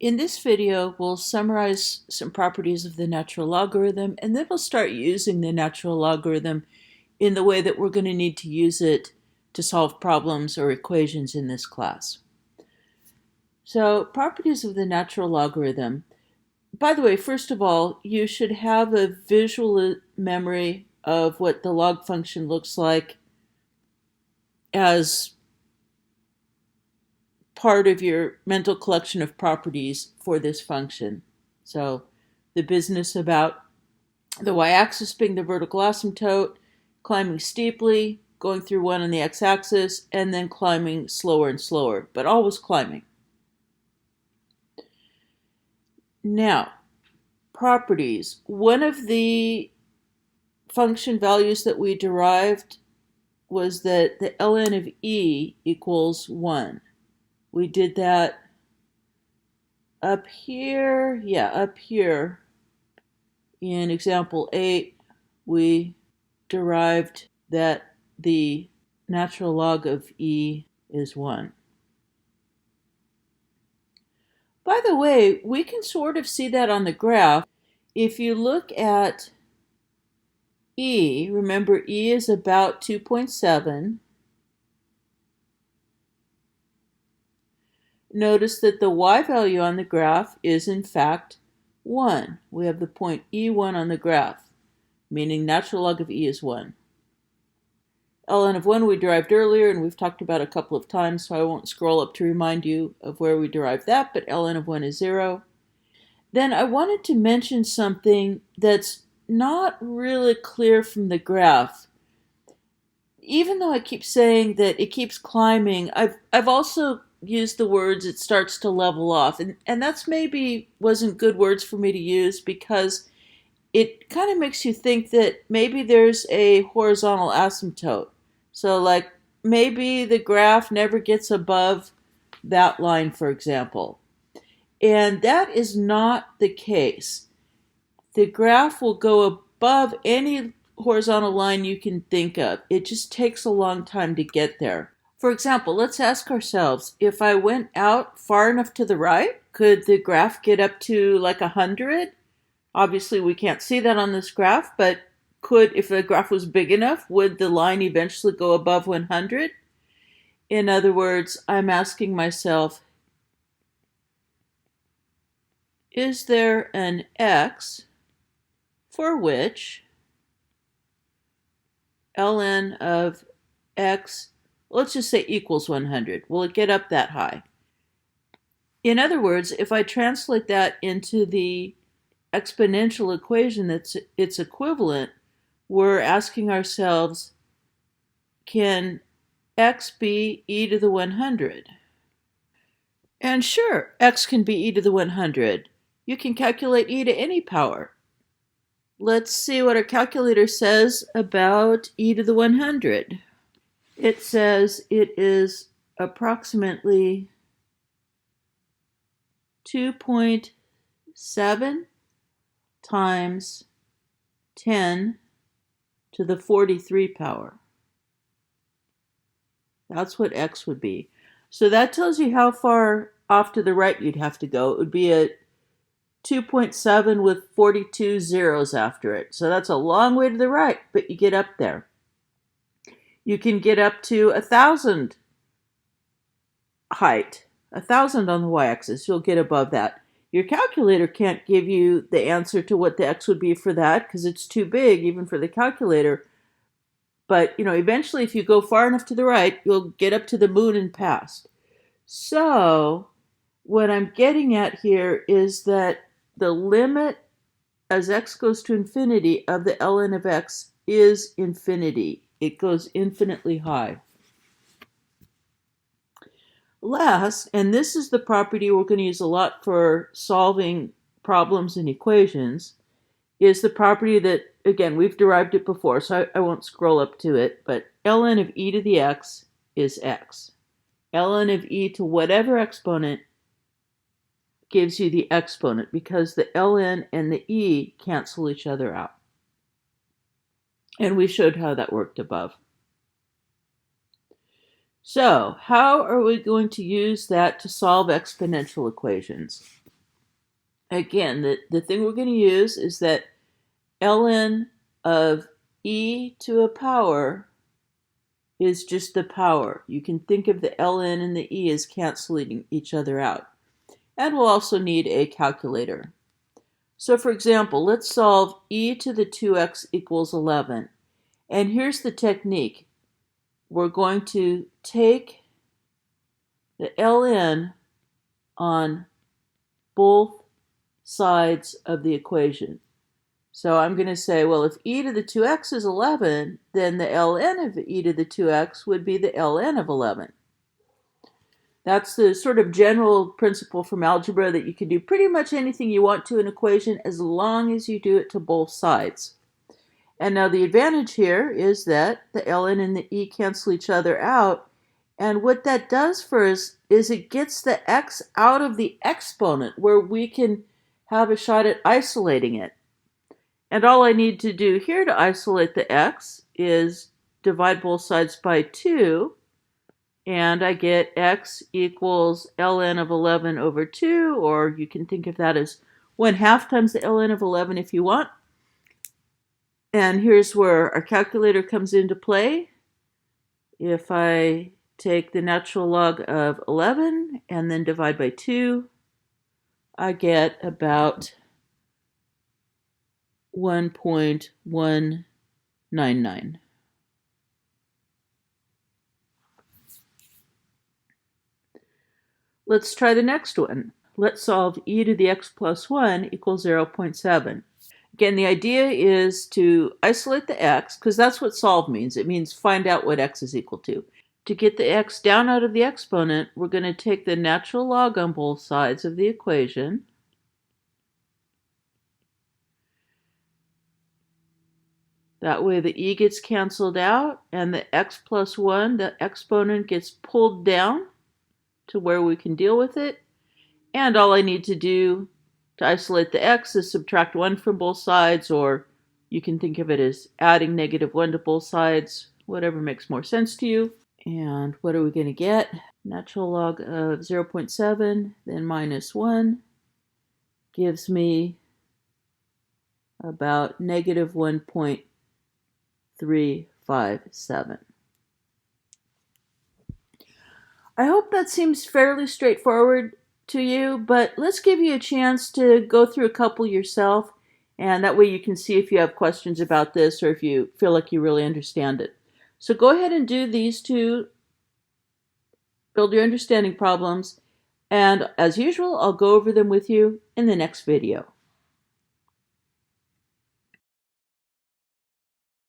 In this video, we'll summarize some properties of the natural logarithm, and then we'll start using the natural logarithm in the way that we're going to need to use it to solve problems or equations in this class. So, properties of the natural logarithm. By the way, first of all, you should have a visual memory of what the log function looks like as part of your mental collection of properties for this function. So the business about the y-axis being the vertical asymptote, climbing steeply, going through 1 on the x-axis, and then climbing slower and slower, but always climbing. Now, properties. One of the function values that we derived was that the ln of e equals 1. We did that up here, up here in example 8, we derived that the natural log of e is 1. By the way, we can sort of see that on the graph. If you look at e, remember e is about 2.7. Notice that the y value on the graph is in fact 1. We have the point e1 on the graph, meaning natural log of e is 1. ln of 1 we derived earlier, and we've talked about a couple of times, so I won't scroll up to remind you of where we derived that, but ln of 1 is 0. Then I wanted to mention something that's not really clear from the graph. Even though I keep saying that it keeps climbing, I've also used the words it starts to level off, and that's maybe wasn't good words for me to use because it kind of makes you think that maybe there's a horizontal asymptote. So like maybe the graph never gets above that line, for example. And that is not the case. The graph will go above any horizontal line you can think of. It just takes a long time to get there. For example, let's ask ourselves, if I went out far enough to the right, could the graph get up to like 100? Obviously, we can't see that on this graph, but if the graph was big enough, would the line eventually go above 100? In other words, I'm asking myself, is there an x for which ln of x, let's just say equals 100. Will it get up that high? In other words, if I translate that into the exponential equation that's its equivalent, we're asking ourselves, can x be e to the 100? And sure, x can be e to the 100. You can calculate e to any power. Let's see what our calculator says about e to the 100. It says it is approximately 2.7 times 10 to the 43 power. That's what x would be. So that tells you how far off to the right you'd have to go. It would be a 2.7 with 42 zeros after it. So that's a long way to the right, but you get up there. You can get up to 1,000 height, 1,000 on the y-axis. You'll get above that. Your calculator can't give you the answer to what the x would be for that because it's too big even for the calculator. But, eventually if you go far enough to the right, you'll get up to the moon and past. So what I'm getting at here is that the limit as x goes to infinity of the ln of x is infinity. It goes infinitely high. Last, and this is the property we're going to use a lot for solving problems and equations, is the property that, again, we've derived it before, so I won't scroll up to it, but ln of e to the x is x. ln of e to whatever exponent gives you the exponent because the ln and the e cancel each other out. And we showed how that worked above. So, how are we going to use that to solve exponential equations? again, the thing we're going to use is that ln of e to a power is just the power. You can think of the ln and the e as canceling each other out. And we'll also need a calculator. So for example, let's solve e to the 2x equals 11. And here's the technique. We're going to take the ln on both sides of the equation. So I'm going to say, well, if e to the 2x is 11, then the ln of e to the 2x would be the ln of 11. That's the sort of general principle from algebra, that you can do pretty much anything you want to an equation as long as you do it to both sides. And now the advantage here is that the ln and the e cancel each other out. And what that does for us is it gets the x out of the exponent, where we can have a shot at isolating it. And all I need to do here to isolate the x is divide both sides by 2, and I get x equals ln of 11 over 2, or you can think of that as 1/2 times the ln of 11 if you want. And here's where our calculator comes into play. If I take the natural log of 11 and then divide by 2, I get about 1.199. Let's try the next one. Let's solve e to the x plus 1 equals 0.7. Again, the idea is to isolate the x, because that's what solve means. It means find out what x is equal to. To get the x down out of the exponent, we're going to take the natural log on both sides of the equation. That way the e gets canceled out, and the x plus 1, the exponent, gets pulled down to where we can deal with it. And all I need to do to isolate the x is subtract 1 from both sides, or you can think of it as adding -1 to both sides, whatever makes more sense to you. And what are we going to get? Natural log of 0.7, then -1, gives me about -1.357. I hope that seems fairly straightforward to you, but let's give you a chance to go through a couple yourself, and that way you can see if you have questions about this or if you feel like you really understand it. So go ahead and do these two build your understanding problems, and as usual, I'll go over them with you in the next video.